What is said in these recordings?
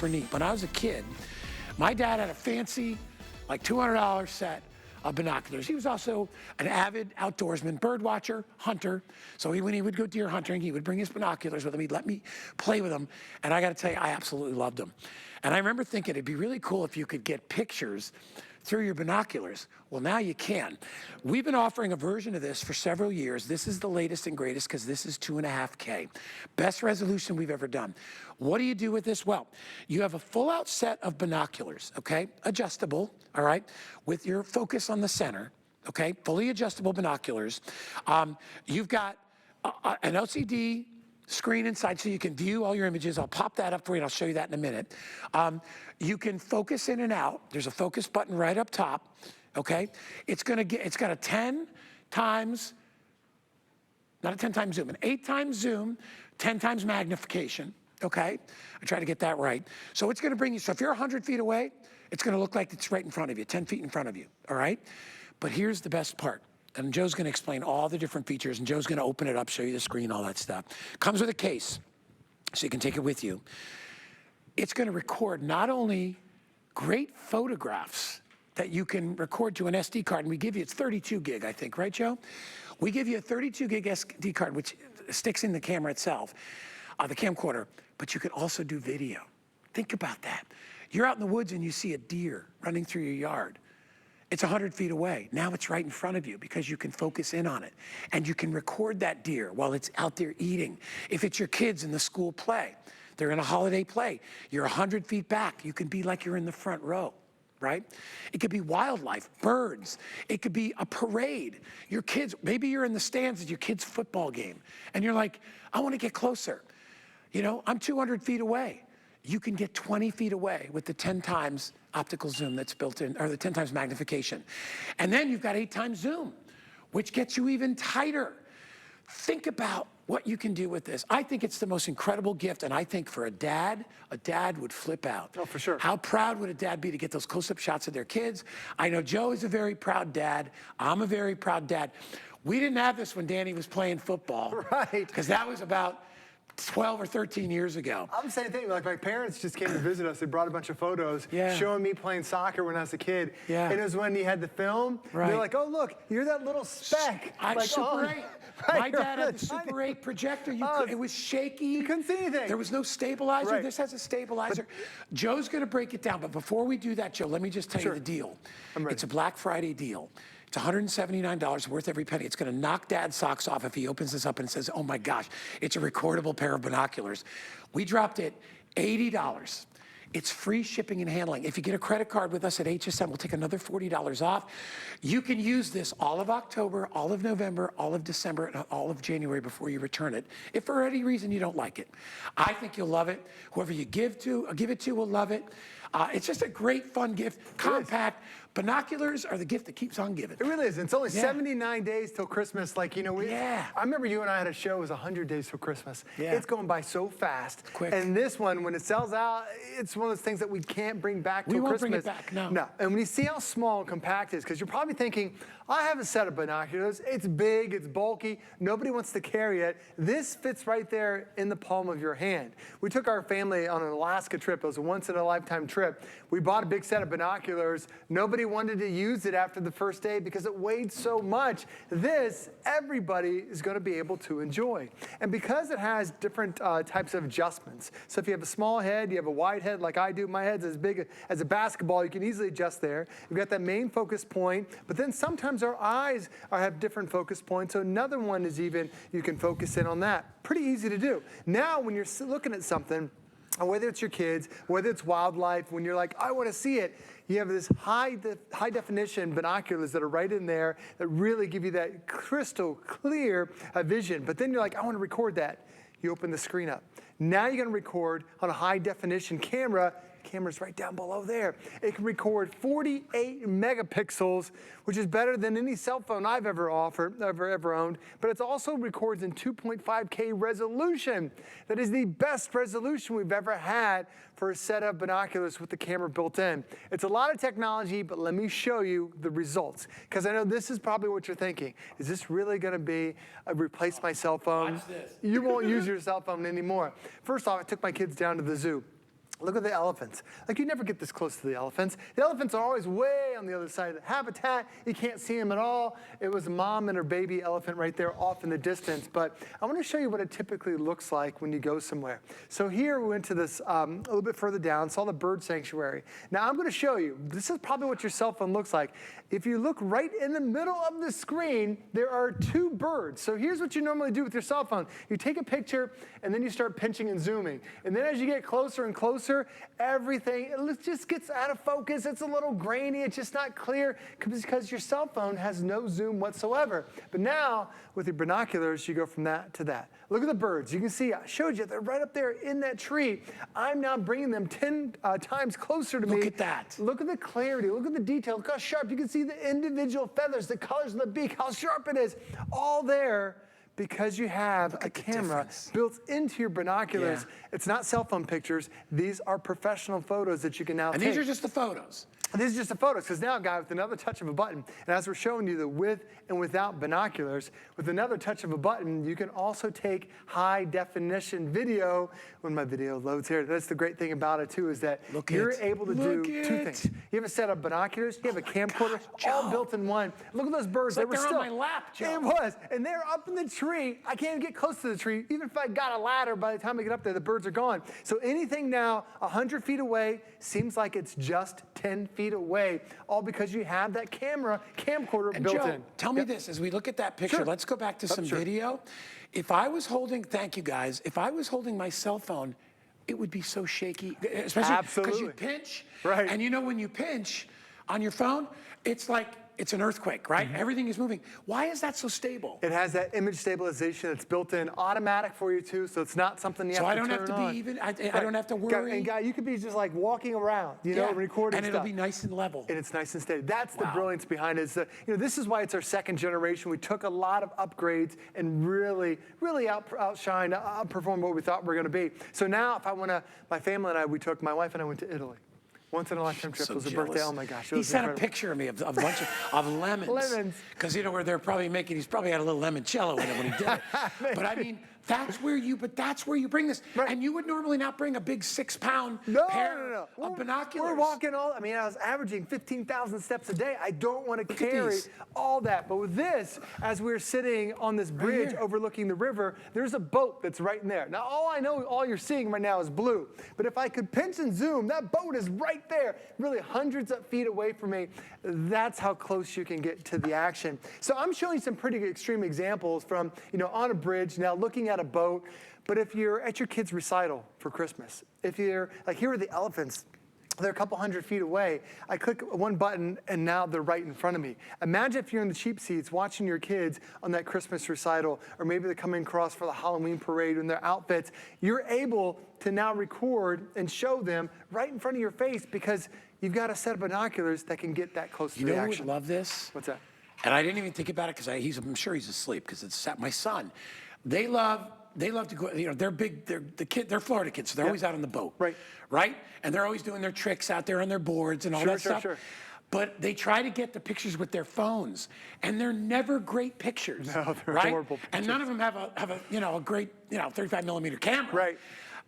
super neat. When I was a kid, my dad had a fancy, like $200 set of binoculars. He was also an avid outdoorsman, bird watcher, hunter. So when he would go deer hunting, he would bring his binoculars with him. He'd let me play with them. And I got to tell you, I absolutely loved them. And I remember thinking it'd be really cool if you could get pictures through your binoculars. Well, now you can. We've been offering a version of this for several years. This is the latest and greatest because this is 2.5K. Best resolution we've ever done. What do you do with this? Well, you have a full-out set of binoculars, okay? Adjustable, all right? With your focus on the center, okay? Fully adjustable binoculars. You've got an LCD screen inside so you can view all your images. I'll pop that up for you and I'll show you that in a minute. You can focus in and out. There's a focus button right up top, okay? It's got a 10 times, not a 10 times zoom, an 8 times zoom, 10 times magnification, okay? I try to get that right. So it's gonna bring you, so if you're 100 feet away, it's gonna look like it's right in front of you, 10 feet in front of you, all right? But here's the best part. And Joe's gonna explain all the different features, and Joe's gonna open it up, show you the screen, all that stuff. Comes with a case, so you can take it with you. It's gonna record not only great photographs that you can record to an SD card, and we give you, it's 32 gig, I think, right, Joe? We give you a 32 gig SD card, which sticks in the camera itself, the camcorder, but you can also do video. Think about that. You're out in the woods and you see a deer running through your yard. It's 100 feet away. Now it's right in front of you because you can focus in on it. And you can record that deer while it's out there eating. If it's your kids in the school play, they're in a holiday play, you're 100 feet back. You can be like you're in the front row, right? It could be wildlife, birds. It could be a parade. Your kids, maybe you're in the stands at your kid's football game and you're like, I want to get closer. You know, I'm 200 feet away. You can get 20 feet away with the 10 times optical zoom that's built in, or the 10 times magnification. And then you've got 8 times zoom, which gets you even tighter. Think about what you can do with this. I think it's the most incredible gift, and I think for a dad would flip out. Oh, for sure. How proud would a dad be to get those close-up shots of their kids? I know Joe is a very proud dad. I'm a very proud dad. We didn't have this when Danny was playing football. Right. Because that was about 12 or 13 years ago. I'm the same thing. Like, my parents just came to visit us. They brought a bunch of photos showing me playing soccer when I was a kid. Yeah. And it was when he had the film. Right. They're like, oh, look, you're that little speck. Like, Super 8. Right, My dad had the Super 8 projector. It was shaky. You couldn't see anything. There was no stabilizer. Right. This has a stabilizer. Joe's going to break it down. But before we do that, Joe, let me just tell you the deal. I'm ready. It's a Black Friday deal. It's $179 worth every penny. It's going to knock Dad's socks off if he opens this up and says, oh my gosh, it's a recordable pair of binoculars. We dropped it $80. It's free shipping and handling. If you get a credit card with us at HSM, we'll take another $40 off. You can use this all of October, all of November, all of December, and all of January before you return it. If for any reason you don't like it, I think you'll love it. Whoever you give it to will love it. It's just a great, fun gift, compact. Binoculars are the gift that keeps on giving. It really is. It's only 79 days till Christmas. Like, you know, I remember you and I had a show, it was 100 days till Christmas. Yeah. It's going by so fast. Quick. And this one, when it sells out, it's one of those things that we can't bring back till Christmas. We won't bring it back, no. No. And when you see how small and compact it is, because you're probably thinking, I have a set of binoculars. It's big, it's bulky. Nobody wants to carry it. This fits right there in the palm of your hand. We took our family on an Alaska trip. It was a once-in-a-lifetime trip. We bought a big set of binoculars. Nobody wanted to use it after the first day because it weighed so much. This, everybody is going to be able to enjoy. And because it has different types of adjustments, so if you have a small head, you have a wide head like I do, my head's as big as a basketball, you can easily adjust there. You've got that main focus point, but then sometimes our eyes have different focus points, so another one is even, you can focus in on that. Pretty easy to do. Now, when you're looking at something, whether it's your kids, whether it's wildlife, when you're like, I want to see it, you have this high definition binoculars that are right in there that really give you that crystal clear vision. But then you're like, I want to record that. You open the screen up. Now you're going to record on a high definition camera. Camera's right down below there. It can record 48 megapixels, which is better than any cell phone I've ever owned, but it also records in 2.5K resolution. That is the best resolution we've ever had for a set of binoculars with the camera built in. It's a lot of technology, but let me show you the results, because I know this is probably what you're thinking. Is this really going to be replace my cell phone? Watch this. You won't use your cell phone anymore. First off, I took my kids down to the zoo. Look at the elephants. Like, you never get this close to the elephants. The elephants are always way on the other side of the habitat. You can't see them at all. It was a mom and her baby elephant right there off in the distance. But I want to show you what it typically looks like when you go somewhere. So here we went to this a little bit further down, saw the bird sanctuary. Now I'm going to show you, this is probably what your cell phone looks like. If you look right in the middle of the screen, there are 2 birds. So here's what you normally do with your cell phone. You take a picture and then you start pinching and zooming. And then as you get closer and closer, everything, it just gets out of focus. It's a little grainy. It's just not clear because your cell phone has no zoom whatsoever. But now, with your binoculars, you go from that to that. Look at the birds. You can see, I showed you, they're right up there in that tree. I'm now bringing them 10 times closer to me. Look at that. Look at the clarity. Look at the detail. Look how sharp. You can see the individual feathers, the colors of the beak, how sharp it is. All there because you have a camera built into your binoculars. Yeah. It's not cell phone pictures. These are professional photos that you can now take. And these are just the photos. And these are just the photos, because now, guys, with another touch of a button, and as we're showing you the with and without binoculars, with another touch of a button, you can also take high definition video. When my video loads here, that's the great thing about it too, is that you're able to do 2 things. You have a set of binoculars, you have a camcorder, all built in one. Look at those birds. It's like they're on my lap, Joe. It was, and they're up in the tree. I can't even get close to the tree. Even if I got a ladder, by the time I get up there, the birds are gone. So anything now 100 feet away seems like it's just 10 feet away, all because you have that camcorder And built Joe, in. tell me this, as we look at that picture, let's go back to some video. If I was holding, thank you guys, if I was holding my cell phone, it would be so shaky, especially because you pinch. Right. And you know when you pinch on your phone, it's like, it's an earthquake, right? Everything is moving. Why is that so stable? It has that image stabilization that's built in, automatic for you too, so it's not something you have to turn on. So I don't have to be even, I don't have to worry. And guy, you could be just like walking around, you know, recording and stuff. it'll be nice and level. And it's nice and steady. That's the brilliance behind it. This is why it's our 2nd generation. We took a lot of upgrades and really outperformed what we thought we were going to be. So now, if I want to, my family and I, my wife and I went to Italy. Once in a lifetime trip. It was a birthday. Oh my gosh. He sent a picture of me of a bunch of lemons. Lemons. Because you know where they're probably making, he's probably had a little limoncello in it when he did it. But I mean, that's where you bring this. Right. And you would normally not bring a big 6-pound pair of binoculars. We're walking I was averaging 15,000 steps a day. I don't want to carry all that. But with this, as we're sitting on this bridge overlooking the river, there's a boat that's right in there. Now, all you're seeing right now is blue. But if I could pinch and zoom, that boat is right there, really hundreds of feet away from me. That's how close you can get to the action. So I'm showing some pretty extreme examples from, on a bridge, now looking at a boat. But if you're at your kid's recital for Christmas, if you're, like, here are the elephants. They're a couple hundred feet away. I click one button and now they're right in front of me. Imagine if you're in the cheap seats watching your kids on that Christmas recital, or maybe they're coming across for the Halloween parade in their outfits. You're able to now record and show them right in front of your face because you've got a set of binoculars that can get that close to the action. You know who would love this? What's that? And I didn't even think about it because I'm sure he's asleep because it's my son. They love to go, they're big, they're Florida kids, so they're always out on the boat. Right? And they're always doing their tricks out there on their boards and all that stuff. But they try to get the pictures with their phones, and they're never great pictures. No, they're horrible pictures. And none of them have a great 35 millimeter camera. Right.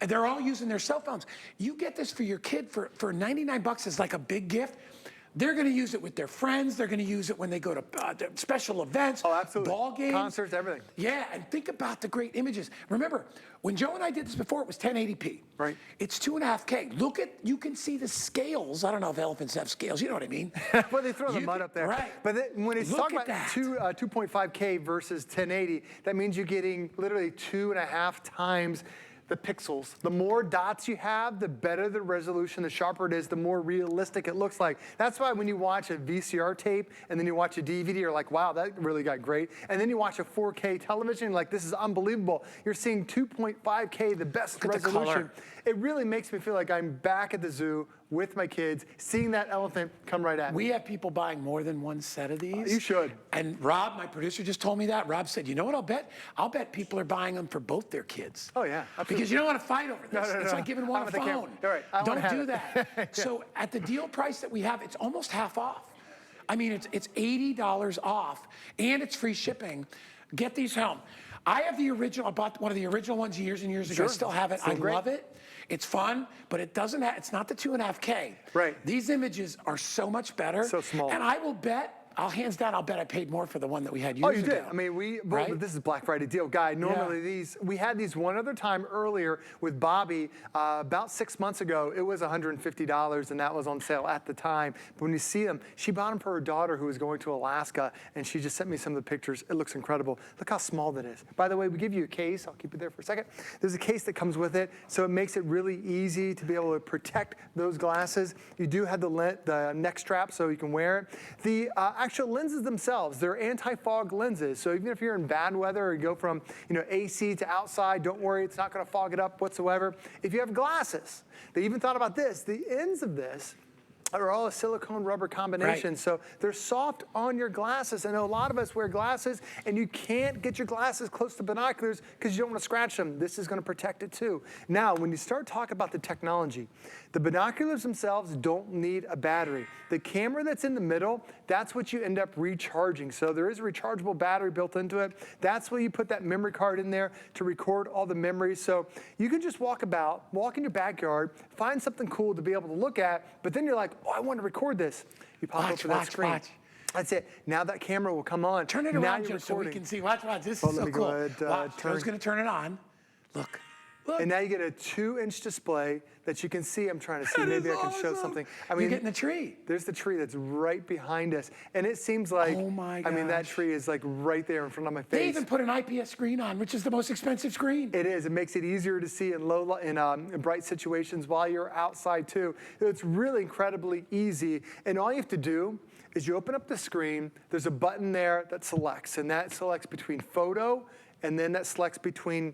And they're all using their cell phones. You get this for your kid for 99 bucks as like a big gift. They're going to use it with their friends. They're going to use it when they go to special events, ball games. Concerts, everything. Yeah, and think about the great images. Remember, when Joe and I did this before, it was 1080p. Right. It's 2.5K. You can see the scales. I don't know if elephants have scales. You know what I mean? Well, they throw the mud up there. Right. But when it's talking about 2.5K versus 1080, that means you're getting literally 2.5 times the pixels. The more dots you have, the better the resolution, the sharper it is, the more realistic it looks like. That's why when you watch a VCR tape and then you watch a DVD, you're like, wow, that really got great. And then you watch a 4K television, like, this is unbelievable. You're seeing 2.5K, the best resolution. It really makes me feel like I'm back at the zoo with my kids, seeing that elephant come right at me. We have people buying more than one set of these. You should. And Rob, my producer, just told me that. Rob said, you know what I'll bet? I'll bet people are buying them for both their kids. Oh, yeah. Absolutely. Because you don't want to fight over this. It's like giving one a phone. All right. Don't do that. So at the deal price that we have, it's almost half off. I mean, it's $80 off, and it's free shipping. Get these home. I have the original. I bought one of the original ones years and years ago. I still have it. I love it. It's fun, but it doesn't it's not the 2.5K. Right. These images are so much better. So small. And I will bet, hands down, I'll bet I paid more for the one that we had years ago. Oh, you did. I mean, but this is Black Friday deal, Guy. Normally we had these one other time earlier with Bobby about 6 months ago. It was $150, and that was on sale at the time. But when you see them, she bought them for her daughter who was going to Alaska, and she just sent me some of the pictures. It looks incredible. Look how small that is. By the way, we give you a case. I'll keep it there for a second. There's a case that comes with it, so it makes it really easy to be able to protect those glasses. You do have the neck strap so you can wear it. The actual lenses themselves, they're anti-fog lenses. So even if you're in bad weather or you go from AC to outside, don't worry, it's not going to fog it up whatsoever. If you have glasses, they even thought about this. The ends of this are all a silicone rubber combination. Right. So they're soft on your glasses. I know a lot of us wear glasses and you can't get your glasses close to binoculars because you don't want to scratch them. This is going to protect it too. Now, when you start talking about the technology, the binoculars themselves don't need a battery. The camera that's in the middle, that's what you end up recharging. So there is a rechargeable battery built into it. That's where you put that memory card in there to record all the memories. So you can just walk in your backyard, find something cool to be able to look at, but then you're like, oh, I want to record this. You pop up to that screen. Watch. That's it. Now that camera will come on. Turn it now around just so we can see. Watch. This is so cool. Joe's going to turn it on. Look. And now you get a 2-inch display that you can see. I'm trying to see. Maybe I can show something. I mean, you're getting the tree. There's the tree that's right behind us. And it seems like, oh my gosh. I mean, that tree is like right there in front of my face. They even put an IPS screen on, which is the most expensive screen. It is. It makes it easier to see in bright situations while you're outside too. It's really incredibly easy. And all you have to do is you open up the screen. There's a button there that selects, and that selects between photo, and then that selects between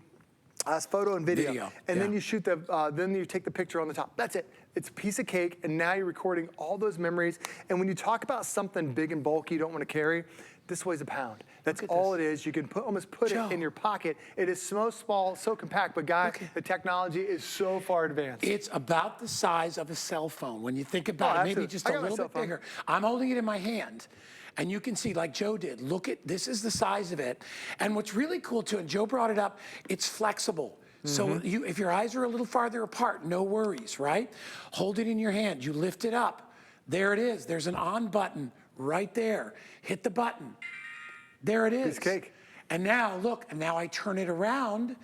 photo and video. And then you shoot then you take the picture on the top. That's it. It's a piece of cake, and now you're recording all those memories. And when you talk about something big and bulky you don't want to carry, this weighs a pound. That's all it is. You can almost put it in your pocket. It is so small, so compact, but guys, the technology is so far advanced. It's about the size of a cell phone. When you think about it, maybe just a little bit bigger. I'm holding it in my hand. And you can see, like Joe did, look at, this is the size of it. And what's really cool too, and Joe brought it up, it's flexible. So if your eyes are a little farther apart, no worries, right? Hold it in your hand, you lift it up. There it is, there's an on button right there. Hit the button, there it is. Piece of cake. And now, look, and now I turn it around,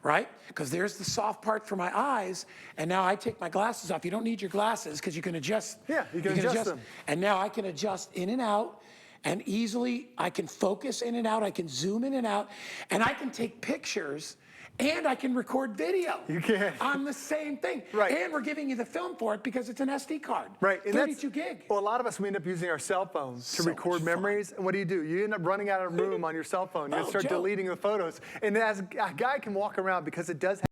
right? Because there's the soft part for my eyes, and now I take my glasses off. You don't need your glasses because you can adjust. Yeah, you can adjust them. And now I can adjust in and out, and easily I can focus in and out, I can zoom in and out, and I can take pictures, and I can record video. You can. On the same thing. Right. And we're giving you the film for it because it's an SD card. Right. And 32 gig. Well, a lot of us, we end up using our cell phones to record memories. And what do? You end up running out of room on your cell phone. You start deleting the photos. And as a guy can walk around, because it does have